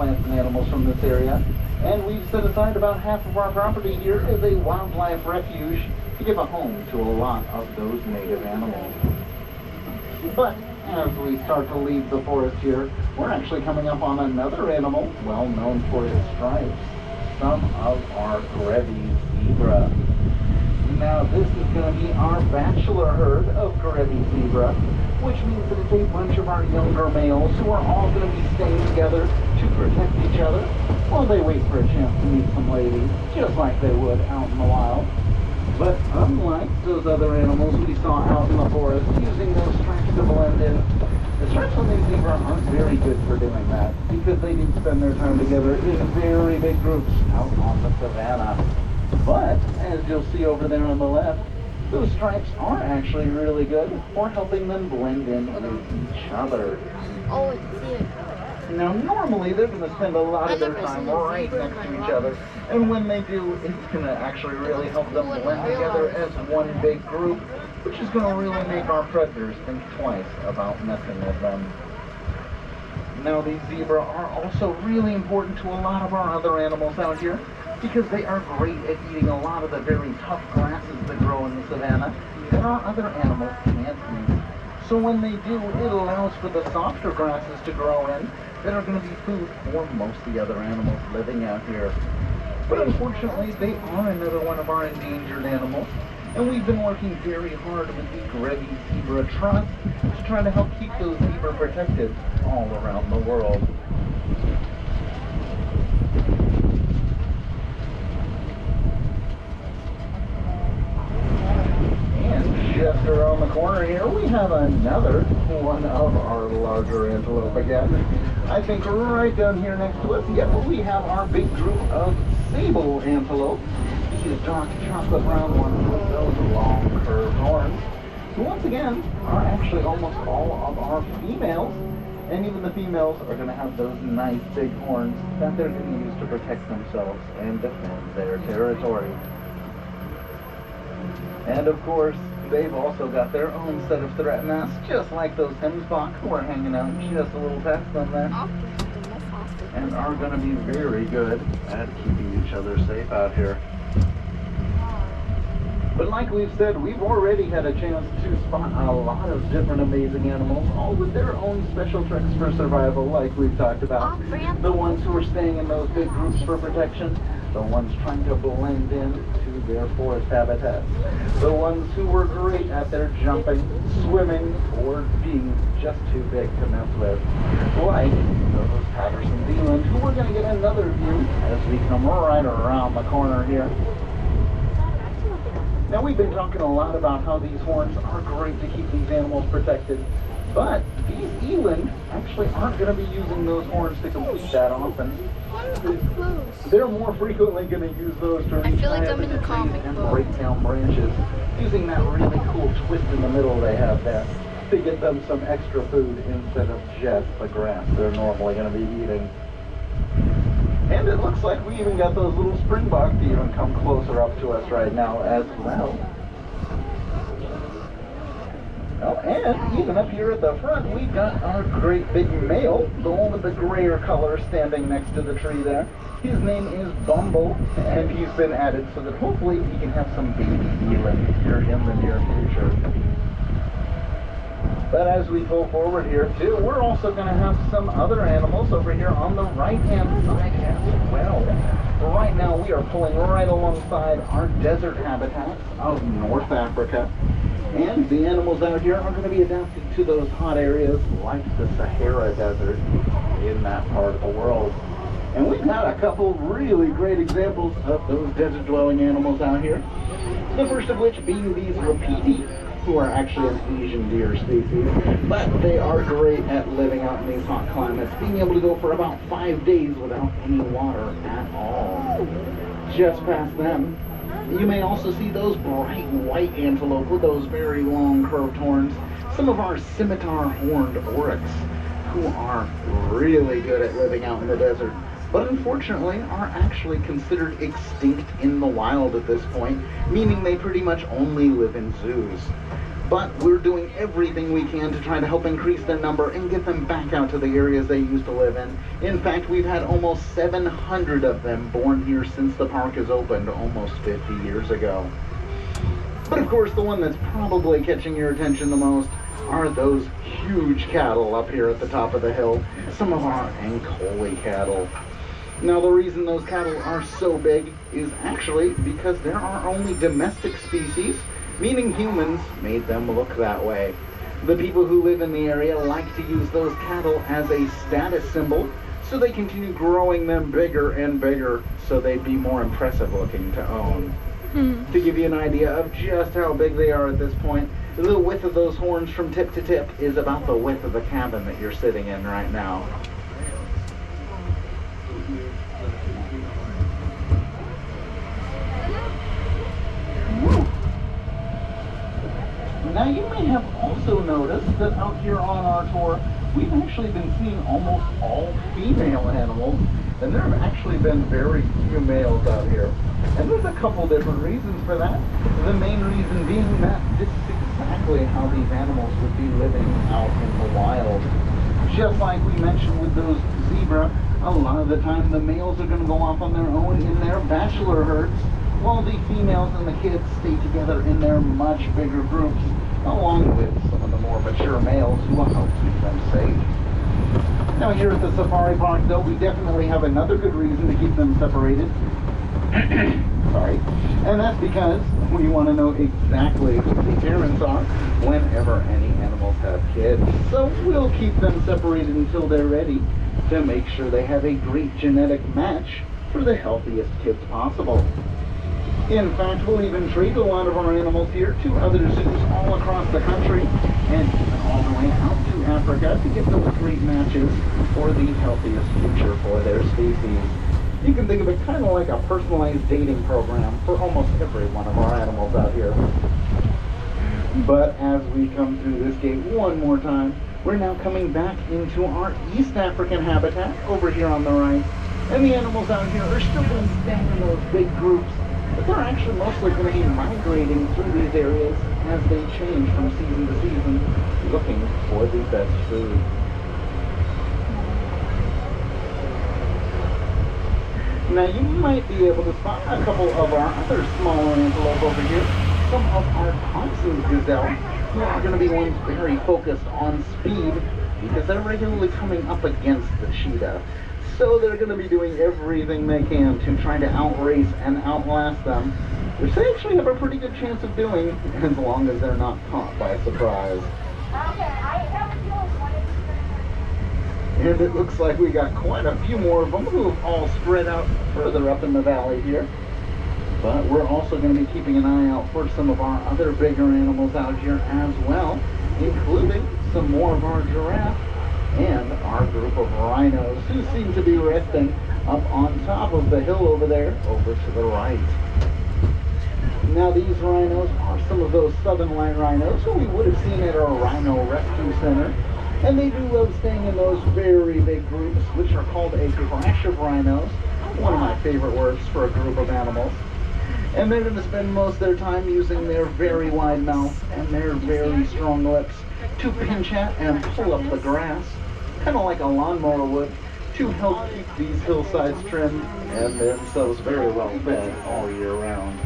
plants and animals from this area, and we've set aside about half of our property here as a wildlife refuge to give a home to a lot of those native animals. But as we start to leave the forest here, we're actually coming up on another animal well known for its stripes, some of our Grevy's zebra. Now this is going to be our bachelor herd of Grevy's zebra, which means that it's a bunch of our younger males who are all going to be staying together to protect each other while they wait for a chance to meet some ladies, just like they would out in the wild. But unlike those other animals we saw out in the forest using those stripes to blend in, the stripes on these zebra aren't very good for doing that because they do spend their time together in very big groups out on the savannah. But, as you'll see over there on the left, those stripes are actually really good for helping them blend in with each other. Oh, it's here. Now, normally they're going to spend a lot of their time right next to each other, and when they do, it's going to actually really help them blend together as one big group, which is going to really make our predators think twice about messing with them. Now, these zebra are also really important to a lot of our other animals out here, because they are great at eating a lot of the very tough grasses that grow in the savannah that our other animals can't eat. So when they do, it allows for the softer grasses to grow in that are going to be food for most of the other animals living out here. But unfortunately, they are another one of our endangered animals, and we've been working very hard with the Grevy's Zebra Trust to try to help keep those zebra protected all around the world. Just around the corner here, we have another one of our larger antelope again. I think right down here next to us, yep, we have our big group of sable antelope. These dark chocolate brown ones with those long curved horns. So once again, are actually almost all of our females. And even the females are going to have those nice big horns that they're going to use to protect themselves and defend their territory. And of course, they've also got their own set of threat masks, just like those hemsbach who are hanging out just a little past them there. And are going to be very good at keeping each other safe out here. But like we've said, we've already had a chance to spot a lot of different amazing animals, all with their own special tricks for survival, like we've talked about. The ones who are staying in those big groups for protection, the ones trying to blend in to their forest habitats, the ones who were great at their jumping, swimming, or being just too big to mess with, like those Patterson's eland, who we're going to get another view as we come right around the corner here. Now, we've been talking a lot about how these horns are great to keep these animals protected, but these eland actually aren't going to be using those horns to compete that often. They're more frequently going to use those to reach high up in the trees and break down branches, using that really cool twist in the middle they have there to get them some extra food instead of just the grass they're normally going to be eating. And it looks like we even got those little springbok to even come closer up to us right now as well. Oh, and even up here at the front, we've got our great big male, the one with the grayer color standing next to the tree there. His name is Bumble, and he's been added so that hopefully we can have some baby eland here in the near future. But as we go forward here too, we're also going to have some other animals over here on the right-hand side as well. Right now we are pulling right alongside our desert habitats of North Africa. And the animals out here are going to be adapted to those hot areas like the Sahara Desert in that part of the world. And we've got a couple really great examples of those desert-dwelling animals out here. The first of which being these rapiti, who are actually an Asian deer species, but they are great at living out in these hot climates, being able to go for about 5 days without any water at all. Just past them, you may also see those bright white antelope with those very long curved horns, some of our scimitar horned oryx, who are really good at living out in the desert, but unfortunately are actually considered extinct in the wild at this point, meaning they pretty much only live in zoos. But we're doing everything we can to try to help increase their number and get them back out to the areas they used to live in. In fact, we've had almost 700 of them born here since the park has opened almost 50 years ago. But of course, the one that's probably catching your attention the most are those huge cattle up here at the top of the hill, some of our Ankole cattle. Now, the reason those cattle are so big is actually because there are only domestic species, meaning humans made them look that way. The people who live in the area like to use those cattle as a status symbol, so they continue growing them bigger and bigger so they'd be more impressive looking to own. To give you an idea of just how big they are at this point, the width of those horns from tip to tip is about the width of the cabin that you're sitting in right now. Now, you may have also noticed that out here on our tour, we've actually been seeing almost all female animals, and there have actually been very few males out here. And there's a couple different reasons for that. The main reason being that this is exactly how these animals would be living out in the wild. Just like we mentioned with those zebra, a lot of the time the males are going to go off on their own in their bachelor herds, while the females and the kids stay together in their much bigger groups, along with some of the more mature males who will help keep them safe. Now, here at the safari park, though, we definitely have another good reason to keep them separated. Sorry. And that's because we want to know exactly who the parents are whenever any animals have kids. So we'll keep them separated until they're ready to make sure they have a great genetic match for the healthiest kids possible. In fact, we'll even trade a lot of our animals here to other zoos all across the country and even all the way out to Africa to get those great matches for the healthiest future for their species. You can think of it kind of like a personalized dating program for almost every one of our animals out here. But as we come through this gate one more time, we're now coming back into our East African habitat over here on the right. And the animals out here are still going to stand in those big groups, but they're actually mostly going to be migrating through these areas as they change from season to season, looking for the best food. Now, you might be able to spot a couple of our other smaller antelope over here, some of our Thompson's gazelle, who are going to be ones very focused on speed because they're regularly coming up against the cheetah. So they're going to be doing everything they can to try to outrace and outlast them, which they actually have a pretty good chance of doing as long as they're not caught by surprise. And it looks like we got quite a few more of them who have all spread out further up in the valley here. But we're also going to be keeping an eye out for some of our other bigger animals out here as well, including some more of our giraffe and our group of rhinos who seem to be resting up on top of the hill over there, over to the right. Now, these rhinos are some of those southern white rhinos who we would have seen at our rhino rescue center. And they do love staying in those very big groups, which are called a crash of rhinos. One of my favorite words for a group of animals. And they're going to spend most of their time using their very wide mouth and their very strong lips to pinch at and pull up the grass, kind of like a lawnmower would, to help keep these hillsides trimmed and themselves very well fed all year round.